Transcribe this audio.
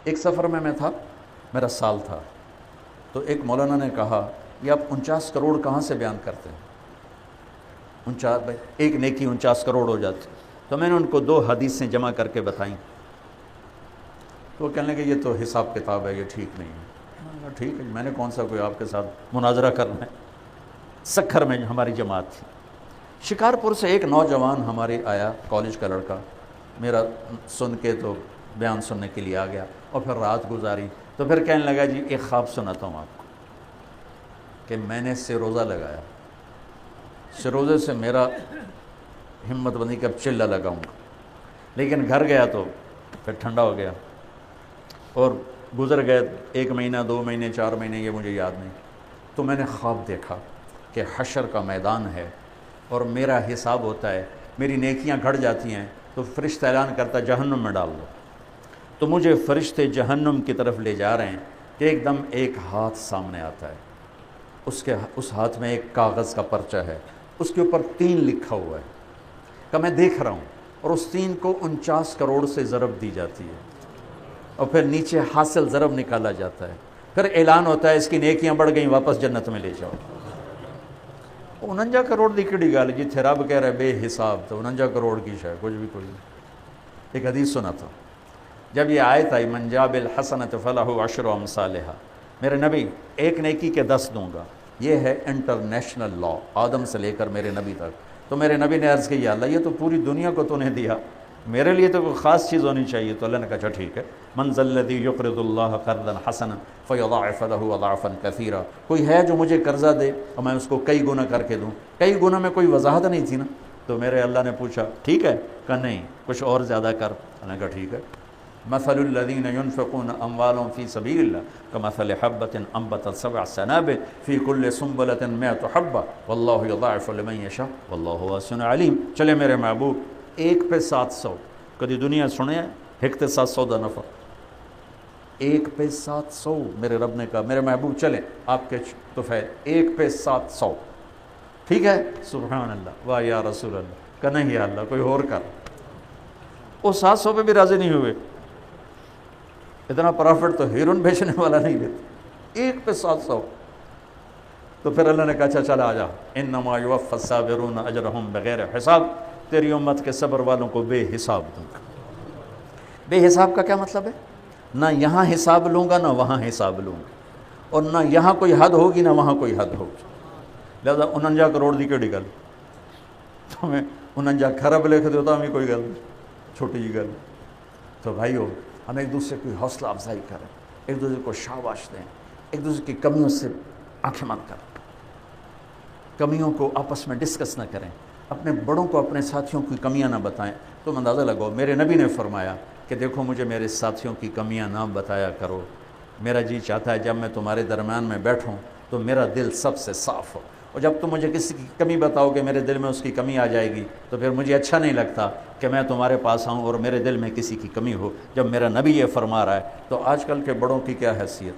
ایک سفر میں تھا، میرا سال تھا، تو ایک مولانا نے کہا یہ آپ 49 کروڑ کہاں سے بیان کرتے ہیں؟ ایک نیکی 49 کروڑ ہو جاتی۔ تو میں نے ان کو 2 حدیثیں جمع کر کے بتائیں، تو وہ کہنے لگے یہ تو حساب کتاب ہے، یہ ٹھیک نہیں ہے۔ میں نے کہا ٹھیک ہے، میں نے کون سا کوئی آپ کے ساتھ مناظرہ کرنا ہے۔ سکھر میں ہماری جماعت تھی، شکارپور سے ایک نوجوان ہمارے آیا، کالج کا لڑکا، میرا سن کے تو بیان سننے کے لیے آ گیا، اور پھر رات گزاری، تو پھر کہنے لگا جی ایک خواب سناتا ہوں آپ کو کہ میں نے سروزہ لگایا، سروزے سے میرا ہمت بندی کہ اب چلہ لگاؤں گا، لیکن گھر گیا تو پھر ٹھنڈا ہو گیا، اور گزر گئے 1 مہینہ 2 مہینے 4 مہینے، یہ مجھے یاد نہیں۔ تو میں نے خواب دیکھا کہ حشر کا میدان ہے اور میرا حساب ہوتا ہے، میری نیکیاں گھٹ جاتی ہیں تو فرشتہ اعلان کرتا جہنم میں ڈال دو، تو مجھے فرشتے جہنم کی طرف لے جا رہے ہیں کہ ایک دم ایک ہاتھ سامنے آتا ہے، اس ہاتھ میں ایک کاغذ کا پرچہ ہے، اس کے اوپر 3 لکھا ہوا ہے، کہ میں دیکھ رہا ہوں، اور اس 3 کو 49 کروڑ سے ضرب دی جاتی ہے، اور پھر نیچے حاصل ضرب نکالا جاتا ہے، پھر اعلان ہوتا ہے اس کی نیکیاں بڑھ گئیں، واپس جنت میں لے جاؤ۔ 49 کروڑ دی کیڑی گل جی، تھے رب کہہ رہے بے حساب، تو 49 کروڑ کی شے کچھ بھی کوئی نہیں۔ ایک حدیث سنا تھا، جب یہ آیت آئی من جاء بالحسنۃ فلہ عشر امثالھا، میرے نبی ایک نیکی کے 10 دوں گا، یہ ہے انٹرنیشنل لا، آدم سے لے کر میرے نبی تک۔ تو میرے نبی نے عرض کی یا اللہ یہ تو پوری دنیا کو تو نے دیا، میرے لیے تو کوئی خاص چیز ہونی چاہیے۔ تو اللہ نے کہا اچھا ٹھیک ہے، من ذا الذی یقرض اللہ قرضا حسنا فیضاعف لہ اضعافا کثیرا، کوئی ہے جو مجھے قرضہ دے اور میں اس کو کئی گنا کر کے دوں؟ کئی گنا میں کوئی وضاحت نہیں تھی نا، تو میرے اللہ نے پوچھا ٹھیک ہے؟ کہا نہیں، کچھ اور زیادہ کر۔ اللہ نے کہا ٹھیک ہے، مثل الذین ينفقون اموالهم فی سبیل اللہ کمثل حبۃ انبتت 7 سنابل فی کل سنبلۃ 100 حبۃ واللہ یضاعف لمن یشاء واللہ واسع علیم۔ چلے میرے محبوب، 1 پہ 700، کدی دنیا سنے ایک تے 700 دا نفع؟ 1 پہ 700، میرے رب نے کہا میرے محبوب چلیں آپ کے طفیل 1 پہ 700، ٹھیک ہے؟ سبحان اللہ، واہ یا رسول اللہ، کہ نہیں یا اللہ کوئی اور کر۔ وہ 700 پہ بھی راضی نہیں ہوئے، اتنا پرافٹ تو ہیرون بیچنے والا نہیں لیتا، 1 پہ 700۔ تو پھر اللہ نے کہا اچھا چل آ جا، انما یوفی الصابرون اجرہم بغیر حساب، تیری امت کے صبر والوں کو بے حساب دوں گا۔ بے حساب کا کیا مطلب ہے؟ نہ یہاں حساب لوں گا نہ وہاں حساب لوں گا، اور نہ یہاں کوئی حد ہوگی نہ وہاں کوئی حد ہوگی۔ لہذا 49 کروڑ دی کیڑی گل، تو میں 49 خراب لکھ دیتا ہمیں کوئی گل چھوٹی جی گل۔ تو بھائیو ہم ایک دوسرے کی حوصلہ افزائی کریں، ایک دوسرے کو شاباش دیں، ایک دوسرے کی کمیوں سے آنکھیں بند کریں، کمیوں کو آپس میں ڈسکس نہ کریں، اپنے بڑوں کو اپنے ساتھیوں کی کمیاں نہ بتائیں۔ تم اندازہ لگاؤ، میرے نبی نے فرمایا کہ دیکھو مجھے میرے ساتھیوں کی کمیاں نہ بتایا کرو، میرا جی چاہتا ہے جب میں تمہارے درمیان میں بیٹھوں تو میرا دل سب سے صاف ہو، اور جب تم مجھے کسی کی کمی بتاؤ کہ میرے دل میں اس کی کمی آ جائے گی تو پھر مجھے اچھا نہیں لگتا کہ میں تمہارے پاس آؤں اور میرے دل میں کسی کی کمی ہو۔ جب میرا نبی یہ فرما رہا ہے تو آج کل کے بڑوں کی کیا حیثیت؟